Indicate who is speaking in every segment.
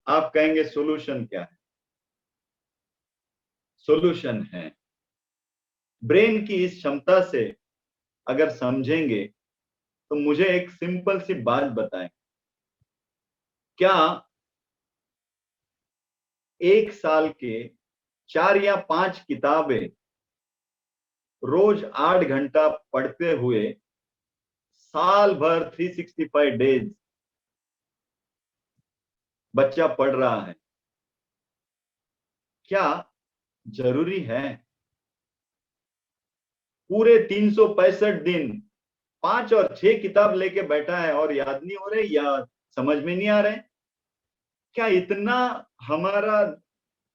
Speaker 1: आप कहेंगे सॉल्यूशन क्या है? सॉल्यूशन है ब्रेन की इस क्षमता से अगर समझेंगे तो मुझे एक सिंपल सी बात बताएं। क्या 1 साल के 4 या 5 किताबें रोज 8 घंटा पढ़ते हुए साल भर 365 डेज बच्चा पढ़ रहा है, क्या जरूरी है? पूरे 365 दिन 5 और 6 किताब लेके बैठा है और याद नहीं हो रहे या समझ में नहीं आ रहे? क्या इतना हमारा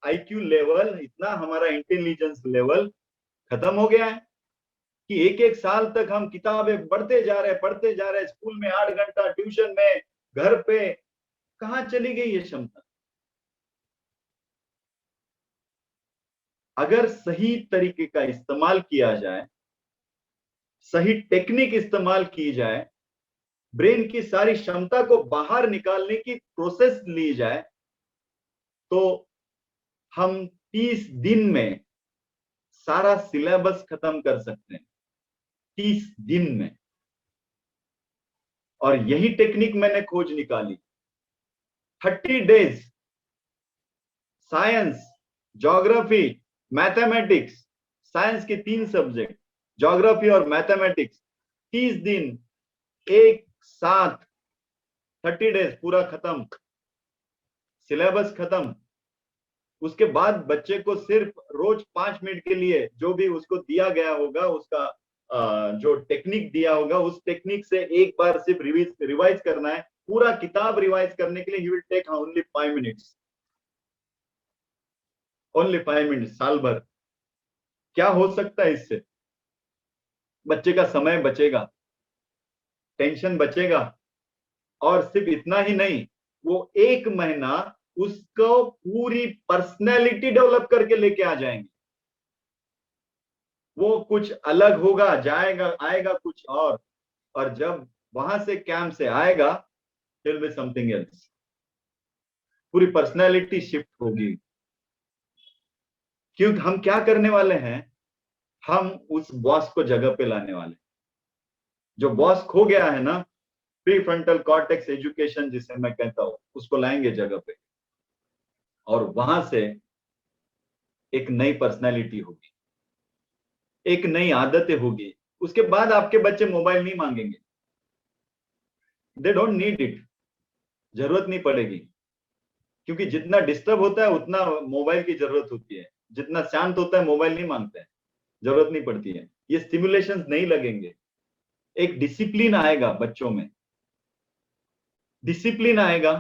Speaker 1: आईक्यू लेवल, इतना हमारा इंटेलिजेंस लेवल खत्म हो गया है कि एक एक साल तक हम किताबें पढ़ते जा रहे, स्कूल में 8 घंटा, ट्यूशन में, घर पे? कहाँ चली गई ये क्षमता? अगर सही तरीके का इस्तेमाल किया जाए, सही टेक्निक इस्तेमाल की जाए, ब्रेन की सारी क्षमता को बाहर निकालने की प्रोसेस ली जाए, तो हम 30 दिन में सारा सिलेबस खत्म कर सकते हैं। 30 दिन में। और यही टेक्निक मैंने खोज निकाली। 30 days science, geography, mathematics, science के 3 सब्जेक्ट, ज्योग्राफी और मैथमेटिक्स, 30 दिन एक साथ, 30 डेज पूरा खत्म, सिलेबस खत्म। उसके बाद बच्चे को सिर्फ रोज 5 मिनट के लिए जो भी उसको दिया गया होगा, उसका जो टेक्निक दिया होगा, उस टेक्निक से एक बार सिर्फ रिवाइज करना है। पूरा किताब रिवाइज करने के लिए he will take only 5 minutes, only 5 minute, साल भर। क्या हो सकता है इससे? बच्चे का समय बचेगा, टेंशन बचेगा, और सिर्फ इतना ही नहीं, वो 1 महीना उसको पूरी पर्सनैलिटी डेवलप करके लेके आ जाएंगे। वो कुछ अलग होगा, जाएगा, आएगा कुछ और जब वहां से कैंप से आएगा, विल बी समथिंग एल्स। पूरी पर्सनैलिटी शिफ्ट होगी। क्योंकि हम क्या करने वाले हैं, हम उस बॉस को जगह पे लाने वाले हैं। जो बॉस खो गया है ना, प्री फ्रंटल कॉर्टेक्स एजुकेशन जिसे मैं कहता हूं, उसको लाएंगे जगह पे, और वहां से एक नई पर्सनैलिटी होगी, एक नई आदतें होगी। उसके बाद आपके बच्चे मोबाइल नहीं मांगेंगे, दे डोंट नीड इट, जरूरत नहीं पड़ेगी। क्योंकि जितना डिस्टर्ब होता है उतना मोबाइल की जरूरत होती है, जितना शांत होता है मोबाइल नहीं मांगते हैं, जरूरत नहीं पड़ती है, ये स्टिमुलेशन नहीं लगेंगे। एक डिसिप्लिन आएगा बच्चों में, डिसिप्लिन आएगा,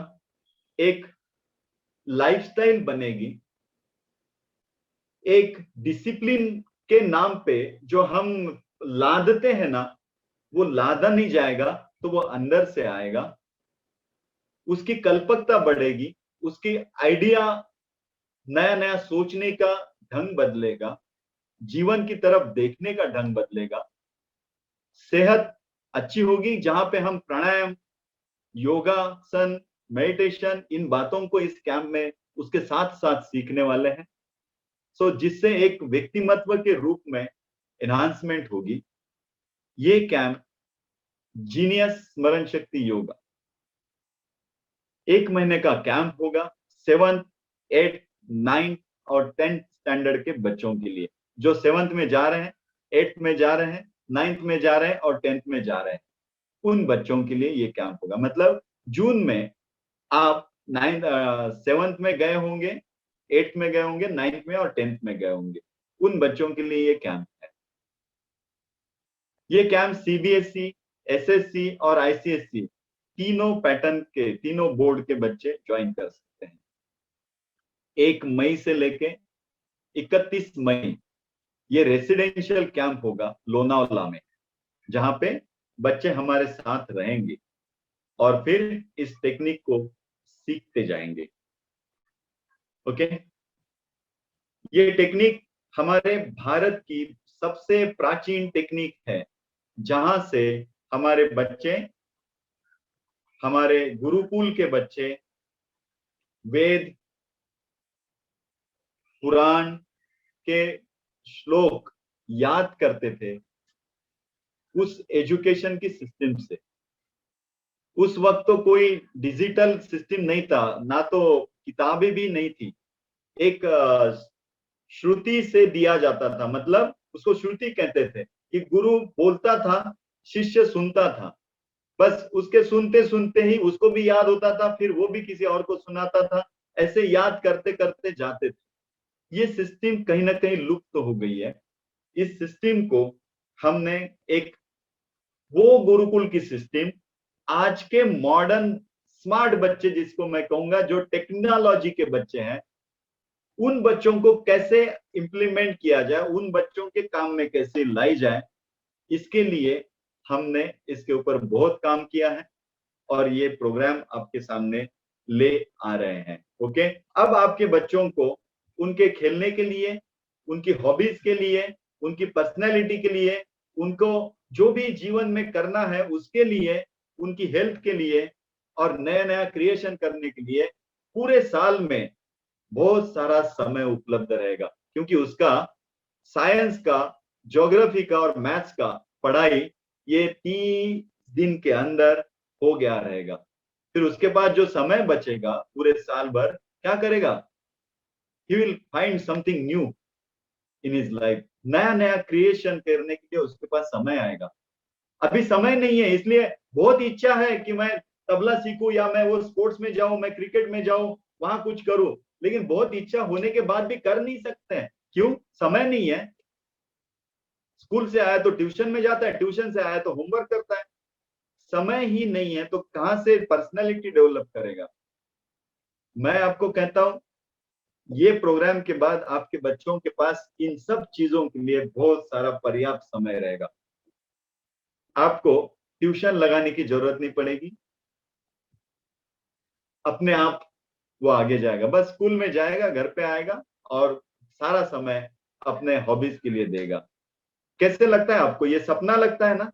Speaker 1: एक लाइफस्टाइल बनेगी। एक डिसिप्लिन के नाम पे जो हम लादते हैं ना, वो लादा नहीं जाएगा, तो वो अंदर से आएगा। उसकी कल्पकता बढ़ेगी, उसकी आइडिया, नया नया सोचने का ढंग बदलेगा, जीवन की तरफ देखने का ढंग बदलेगा। सेहत अच्छी होगी, जहां पे हम प्राणायाम, योगासन, मेडिटेशन, इन बातों को इस कैंप में उसके साथ साथ सीखने वाले हैं। जिससे एक व्यक्तिमत्व के रूप में एनहांसमेंट होगी। ये कैंप जीनियस स्मरण शक्ति योगा 1 महीने का कैंप होगा। 7th, 8th, 9th और 10th स्टैंडर्ड के बच्चों के लिए, जो 7th में जा रहे हैं, 8th में जा रहे हैं, 9th में जा रहे हैं और 10th में जा रहे हैं, उन बच्चों के लिए ये कैंप होगा। मतलब जून में आप 7th में गए होंगे, 8th में गए होंगे, 9th में और 10th में गए होंगे, उन बच्चों के लिए ये कैंप है। ये कैंप सीबीएसई, एसएससी और आईसीएससी तीनों पैटर्न के, तीनों बोर्ड के बच्चे ज्वाइन कर सकते हैं। 1 मई से लेके 31 मई ये रेसिडेंशियल कैंप होगा लोनावाला में, जहां पे बच्चे हमारे साथ रहेंगे और फिर इस टेक्निक को सीखते जाएंगे। ओके, ये टेक्निक हमारे भारत की सबसे प्राचीन टेक्निक है, जहां से हमारे बच्चे, हमारे गुरुकुल के बच्चे वेद पुराण के श्लोक याद करते थे उस एजुकेशन की सिस्टम से। उस वक्त तो कोई डिजिटल सिस्टम नहीं था, ना तो किताबें भी नहीं थी। एक श्रुति से दिया जाता था, मतलब उसको श्रुति कहते थे कि गुरु बोलता था, शिष्य सुनता था। बस उसके सुनते सुनते ही उसको भी याद होता था, फिर वो भी किसी और को सुनाता था। ऐसे याद करते करते जाते थे। ये सिस्टम कहीं ना कहीं लुप्त तो हो गई है। इस सिस्टम को हमने एक वो गुरुकुल की सिस्टम आज के मॉडर्न स्मार्ट बच्चे, जिसको मैं कहूंगा जो टेक्नोलॉजी के बच्चे हैं, उन बच्चों को कैसे इंप्लीमेंट किया जाए, उन बच्चों के काम में कैसे लाई जाए, इसके लिए हमने इसके ऊपर बहुत काम किया है और ये प्रोग्राम आपके सामने ले आ रहे हैं। ओके, अब आपके बच्चों को उनके खेलने के लिए, उनकी हॉबीज के लिए, उनकी पर्सनैलिटी के लिए, उनको जो भी जीवन में करना है उसके लिए, उनकी हेल्थ के लिए और नया नया क्रिएशन करने के लिए पूरे साल में बहुत सारा समय उपलब्ध रहेगा। क्योंकि उसका साइंस का, ज्योग्राफी का और मैथ्स का पढ़ाई ये 3 दिन के अंदर हो गया रहेगा। फिर उसके बाद जो समय बचेगा पूरे साल भर, क्या करेगा? He will find something new in his life. नया नया क्रिएशन करने के लिए उसके पास समय आएगा। अभी समय नहीं है, इसलिए बहुत इच्छा है कि मैं तबला सीखूं या मैं वो स्पोर्ट्स में जाऊं, मैं क्रिकेट में जाऊं, वहां कुछ करूं। लेकिन बहुत इच्छा होने के बाद भी कर नहीं सकते हैं। क्यों? समय नहीं है। स्कूल से आया तो ट्यूशन में जाता है, ट्यूशन से आया तो होमवर्क करता है। समय ही नहीं है तो कहां से पर्सनालिटी डेवलप करेगा? मैं आपको कहता हूं, ये प्रोग्राम के बाद आपके बच्चों के पास इन सब चीजों के लिए बहुत सारा पर्याप्त समय रहेगा। आपको ट्यूशन लगाने की जरूरत नहीं पड़ेगी, अपने आप वो आगे जाएगा। बस स्कूल में जाएगा, घर पे आएगा और सारा समय अपने हॉबीज के लिए देगा। कैसे लगता है आपको? ये सपना लगता है ना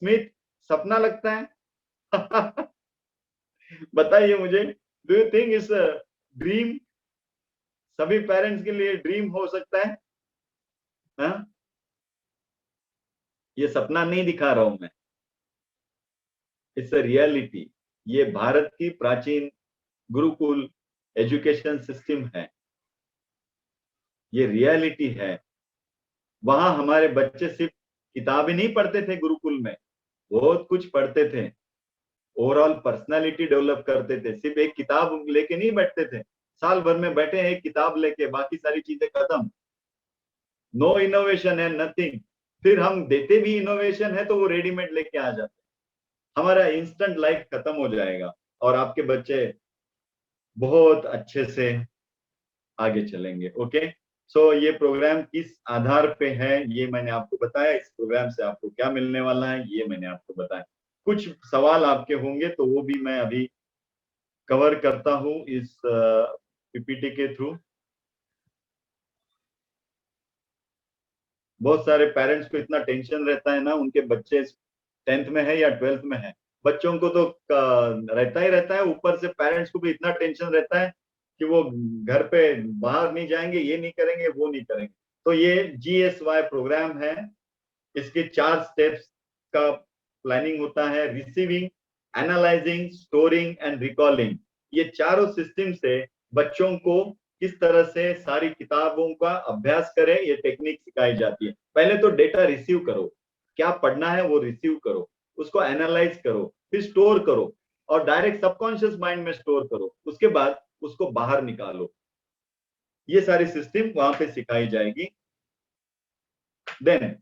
Speaker 1: स्मिथ? सपना लगता है? बताइए मुझे, डू यू थिंक इस ड्रीम? सभी पेरेंट्स के लिए ड्रीम हो सकता है? हाँ? ये सपना नहीं दिखा रहा हूं मैं, इट्स अ रियलिटी। ये भारत की प्राचीन गुरुकुल एजुकेशन सिस्टम है, ये रियलिटी है। वहां हमारे बच्चे सिर्फ किताबें नहीं पढ़ते थे गुरुकुल में, बहुत कुछ पढ़ते थे। ओवरऑल पर्सनालिटी डेवलप करते थे। सिर्फ एक किताब लेके नहीं बैठते थे, साल भर में बैठे हैं एक किताब लेके, बाकी सारी चीजें खत्म। नो इनोवेशन है, नथिंग। फिर हम देते भी इनोवेशन है तो वो रेडीमेड लेके आ जाते। हमारा इंस्टेंट लाइफ खत्म हो जाएगा और आपके बच्चे बहुत अच्छे से आगे चलेंगे। ओके, सो ये प्रोग्राम किस आधार पे है ये मैंने आपको बताया। इस प्रोग्राम से आपको क्या मिलने वाला है ये मैंने आपको बताया। कुछ सवाल आपके होंगे तो वो भी मैं अभी कवर करता हूं इस पीपीटी के थ्रू। बहुत सारे पेरेंट्स को इतना टेंशन रहता है ना, उनके बच्चे 10th में है या 12th में है। बच्चों को तो रहता ही रहता है, ऊपर से पेरेंट्स को भी इतना टेंशन रहता है कि वो घर पे बाहर नहीं जाएंगे, ये नहीं करेंगे, वो नहीं करेंगे। तो ये GSY प्रोग्राम है, इसके 4 स्टेप्स का प्लानिंग होता है। Receiving, analysing, storing and recalling. ये चारों सिस्टम से बच्चों को किस तरह से सारी किताबों का अभ्यास करें, ये टेक्निक सिखाई जाती है। पहले तो डेटा रिसीव करो, क्या पढ़ना है वो रिसीव करो, उसको एनालाइज करो, फिर स्टोर करो और डायरेक्ट सबकॉन्शियस माइंड में स्टोर करो। उसके बाद उसको बाहर निकालो। ये सारी सिस्टम वहां पे सिखाई जाएगी। देन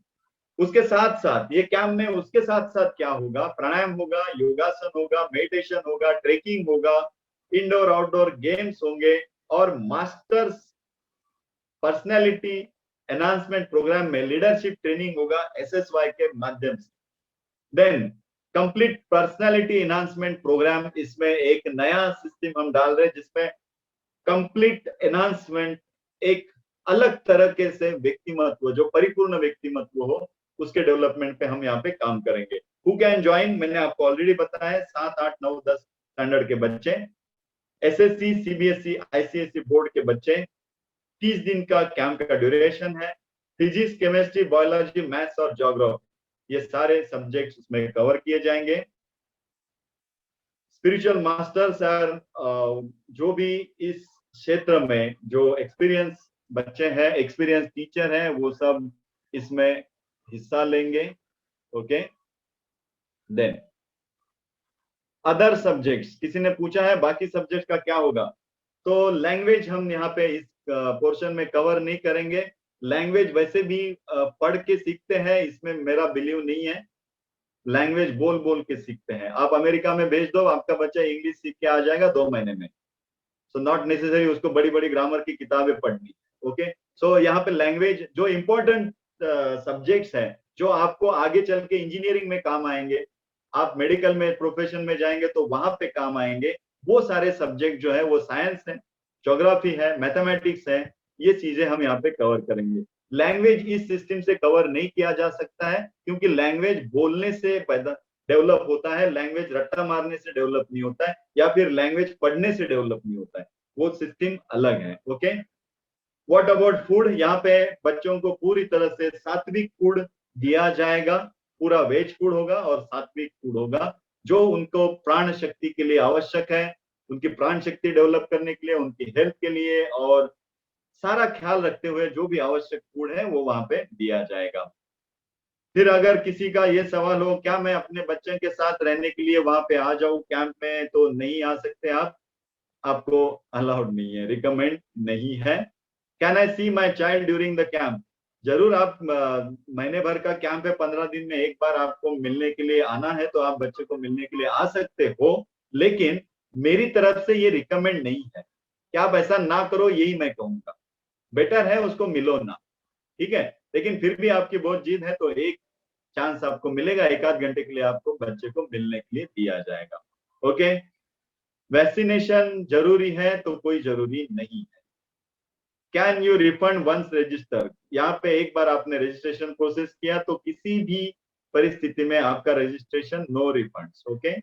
Speaker 1: उसके साथ साथ ये कैंप में उसके साथ साथ क्या होगा? प्राणायाम होगा, योगासन होगा, मेडिटेशन होगा, ट्रेकिंग होगा, इंडोर आउटडोर गेम्स होंगे और मास्टर्स पर्सनैलिटी एनहांसमेंट प्रोग्राम में लीडरशिप ट्रेनिंग होगा SSY के माध्यम से। Then complete personality enhancement programme, इसमें एक नया सिस्टम हम डाल रहे हैं जिसमें कंप्लीट एनहांसमेंट, एक अलग तरह के से व्यक्तिमत्व, जो परिपूर्ण व्यक्तिमत्व हो, उसके डेवलपमेंट पे हम यहाँ पे काम करेंगे। Who can join? मैंने आपको ऑलरेडी बताया 7, 8, 9, 10 स्टैंडर्ड के बच्चे, एसएससी, सीबीएसई, आईसीएसई बोर्ड के बच्चे। 30 दिन का कैंप का ड्यूरेशन है। फिजिक्स, केमिस्ट्री, बायोलॉजी, मैथ्स और ज्योग्राफी, ये सारे सब्जेक्ट्स उसमें कवर किए जाएंगे। स्पिरिचुअल मास्टर्स और जो भी इस क्षेत्र में जो एक्सपीरियंस बच्चे हैं, एक्सपीरियंस टीचर हैं, वो सब इसमें हिस्सा लेंगे। ओके, देन अदर सब्जेक्ट्स, किसी ने पूछा है बाकी सब्जेक्ट का क्या होगा, तो लैंग्वेज हम यहाँ पे इस पोर्शन में कवर नहीं करेंगे। लैंग्वेज वैसे भी पढ़ के सीखते हैं, इसमें मेरा बिलीव नहीं है। लैंग्वेज बोल बोल के सीखते हैं। आप अमेरिका में भेज दो, आपका बच्चा इंग्लिश सीख के आ जाएगा 2 महीने में। सो नॉट नेसेसरी उसको बड़ी बड़ी ग्रामर की किताबें पढ़नी। ओके, सो यहाँ पे लैंग्वेज जो इंपॉर्टेंट सब्जेक्ट्स हैं, जो आपको आगे चल के इंजीनियरिंग में काम आएंगे, आप मेडिकल में प्रोफेशन में जाएंगे तो वहां पे काम आएंगे, वो सारे सब्जेक्ट जो है वो साइंस है, ज्योग्राफी है, मैथमेटिक्स है, ये चीजें हम यहाँ पे कवर करेंगे। लैंग्वेज इस सिस्टम से कवर नहीं किया जा सकता है, क्योंकि लैंग्वेज बोलने से पैदा डेवलप होता है, लैंग्वेज रट्टा मारने से डेवलप नहीं होता है, या फिर लैंग्वेज पढ़ने से डेवलप नहीं होता है, वो सिस्टम अलग है। ओके, व्हाट अबाउट फूड, यहाँ पे बच्चों को पूरी तरह से सात्विक फूड दिया जाएगा। पूरा वेज फूड होगा और सात्विक फूड होगा, जो उनको प्राण शक्ति के लिए आवश्यक है, उनकी प्राण शक्ति डेवलप करने के लिए, उनकी हेल्थ के लिए, और सारा ख्याल रखते हुए जो भी आवश्यक फूड है वो वहां पे दिया जाएगा। फिर अगर किसी का ये सवाल हो क्या मैं अपने बच्चे के साथ रहने के लिए वहां पे आ जाऊं कैंप में, तो नहीं आ सकते आप, आपको अलाउड नहीं है, रिकमेंड नहीं है। Can I see my child during the camp, जरूर आप महीने भर का कैंप है, 15 दिन में एक बार आपको मिलने के लिए आना है, तो आप बच्चे को मिलने के लिए आ सकते हो, लेकिन मेरी तरफ से ये रिकमेंड नहीं है कि आप ऐसा ना करो, यही मैं कहूंगा। बेटर है उसको मिलो ना, ठीक है, लेकिन फिर भी आपकी बहुत जिद है तो एक चांस आपको मिलेगा, 1 आध घंटे के लिए आपको बच्चे को मिलने के लिए दिया जाएगा। ओके, वैक्सीनेशन जरूरी है तो कोई जरूरी नहीं है। Can you refund once register, यहाँ पे एक बार आपने रजिस्ट्रेशन प्रोसेस किया तो किसी भी परिस्थिति में आपका रजिस्ट्रेशन नो रिफंड्स। ओके,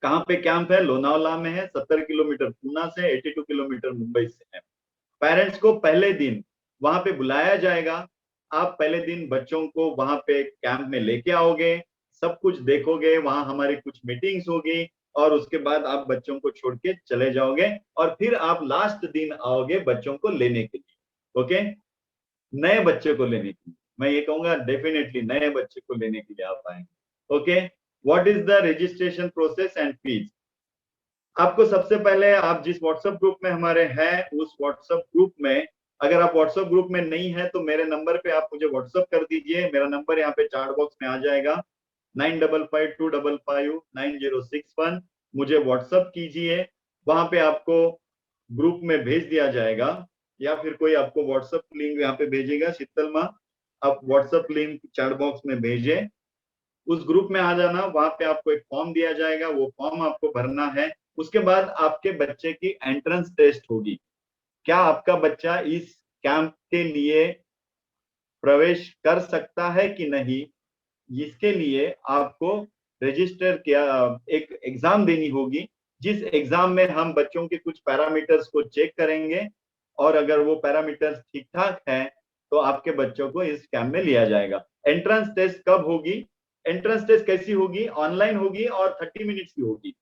Speaker 1: कहाँ पे कैंप है, लोनावला में है, 70 किलोमीटर पूना से, 82 किलोमीटर मुंबई से है। पेरेंट्स को पहले दिन वहां पे बुलाया जाएगा, आप पहले दिन बच्चों को वहां पे कैंप में लेके आओगे, सब कुछ देखोगे, वहां हमारी कुछ मीटिंग्स होगी, और उसके बाद आप बच्चों को छोड़ के चले जाओगे, और फिर आप लास्ट दिन आओगे बच्चों को लेने के लिए। ओके, नए बच्चे को लेने के लिए, मैं ये कहूंगा डेफिनेटली नए बच्चे को लेने के लिए आप आएंगे। Okay, what is the registration process and fees. आपको सबसे पहले, आप जिस व्हाट्सएप ग्रुप में हमारे हैं, उस व्हाट्सएप ग्रुप में, अगर आप व्हाट्सएप ग्रुप में नहीं है तो मेरे नंबर पे आप मुझे व्हाट्सएप कर दीजिए। मेरा नंबर यहाँ पे चार्ट बॉक्स में आ जाएगा, 9552559061। मुझे व्हाट्सएप कीजिए, वहां पे आपको ग्रुप में भेज दिया जाएगा, या फिर कोई आपको व्हाट्सएप लिंक यहाँ पे भेजेगा, शीतल माँ आप व्हाट्सएप लिंक चैट बॉक्स में भेजिए, उस ग्रुप में आ जाना। वहां पे आपको एक फॉर्म दिया जाएगा, वो फॉर्म आपको भरना है। उसके बाद आपके बच्चे की एंट्रेंस टेस्ट होगी, क्या आपका बच्चा इस कैंप के लिए प्रवेश कर सकता है कि नहीं, इसके लिए आपको रजिस्टर किया, एक एग्जाम देनी होगी, जिस एग्जाम में हम बच्चों के कुछ पैरामीटर्स को चेक करेंगे, और अगर वो पैरामीटर्स ठीक ठाक है तो आपके बच्चों को इस कैंप में लिया जाएगा। एंट्रेंस टेस्ट कब होगी, एंट्रेंस टेस्ट कैसी होगी, ऑनलाइन होगी और 30 मिनट्स की होगी।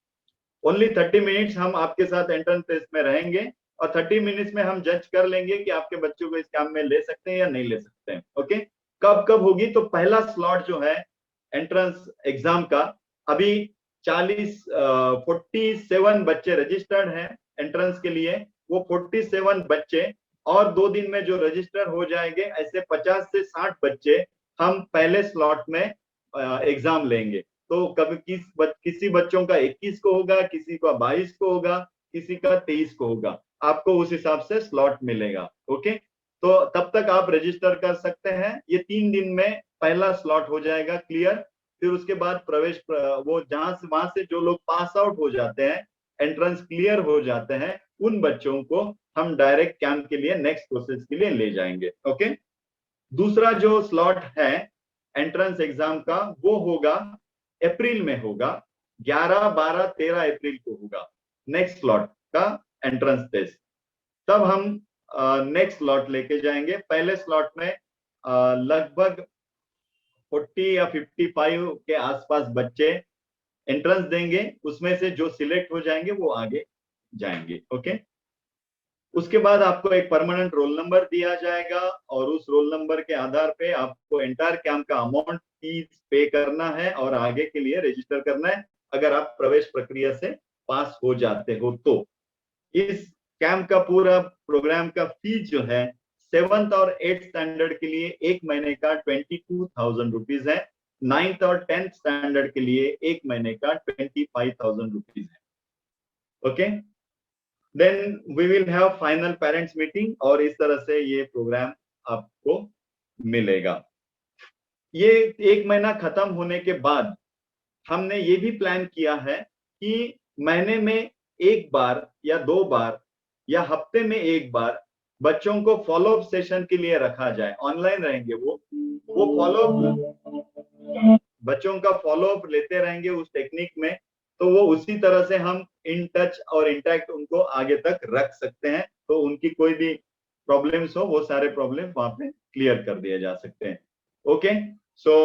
Speaker 1: ओनली 30 मिनट्स हम आपके साथ एंट्रेंस टेस्ट में रहेंगे, और 30 मिनट्स में हम जज कर लेंगे कि आपके बच्चों को इस काम में ले सकते हैं या नहीं ले सकते हैं। ओके, कब कब होगी, तो पहला स्लॉट जो है एंट्रेंस एग्जाम का, अभी 47 बच्चे रजिस्टर्ड हैं एंट्रेंस के लिए, वो 47 बच्चे और 2 दिन में जो रजिस्टर हो जाएंगे, ऐसे 50 से 60 बच्चे हम पहले स्लॉट में एग्जाम लेंगे। तो कभी किसी बच्चों का 21 को होगा, किसी का 22 को होगा, किसी का 23 को होगा, आपको उस हिसाब से स्लॉट मिलेगा। ओके, तो तब तक आप रजिस्टर कर सकते हैं, ये 3 दिन में पहला स्लॉट हो जाएगा क्लियर। फिर उसके बाद प्रवेश, वो जहां से वहां से जो लोग पास आउट हो जाते हैं, एंट्रेंस क्लियर हो जाते हैं, उन बच्चों को हम डायरेक्ट कैंप के लिए नेक्स्ट प्रोसेस के लिए ले जाएंगे। ओके, दूसरा जो स्लॉट है एंट्रेंस एग्जाम का, वो होगा अप्रैल में होगा, 11, 12, 13 अप्रैल को होगा नेक्स्ट स्लॉट का एंट्रेंस टेस्ट। तब हम नेक्स्ट स्लॉट लेके जाएंगे। पहले स्लॉट में लगभग 40 या 55 के आसपास बच्चे एंट्रेंस देंगे, उसमें से जो सिलेक्ट हो जाएंगे वो आगे जाएंगे। ओके, उसके बाद आपको एक परमानेंट रोल नंबर दिया जाएगा और उस रोल नंबर के आधार पे आपको एंटायर कैंप का अमाउंट फीस पे करना है और आगे के लिए रजिस्टर करना है, अगर आप प्रवेश प्रक्रिया से पास हो जाते हो तो। इस कैंप का पूरा प्रोग्राम का फीस जो है 7th और 8th स्टैंडर्ड के लिए एक महीने का 22,000 रुपीज है, 9th और 10th स्टैंडर्ड के लिए एक महीने का 25,000 रुपीज है। Okay, then we will have final parents meeting और इस तरह से ये प्रोग्राम आपको मिलेगा। ये एक महीना खत्म होने के बाद हमने ये भी प्लान किया है कि महीने में एक बार या दो बार या हफ्ते में एक बार बच्चों को फॉलोअप सेशन के लिए रखा जाए। ऑनलाइन रहेंगे वो फॉलोअप, बच्चों का फॉलोअप लेते रहेंगे उस टेक्निक में, तो वो उसी तरह से हम इन टच और इंटैक्ट उनको आगे तक रख सकते हैं। तो उनकी कोई भी प्रॉब्लम्स हो वो सारे प्रॉब्लम वहां पे क्लियर कर दिए जा सकते हैं। ओके, सो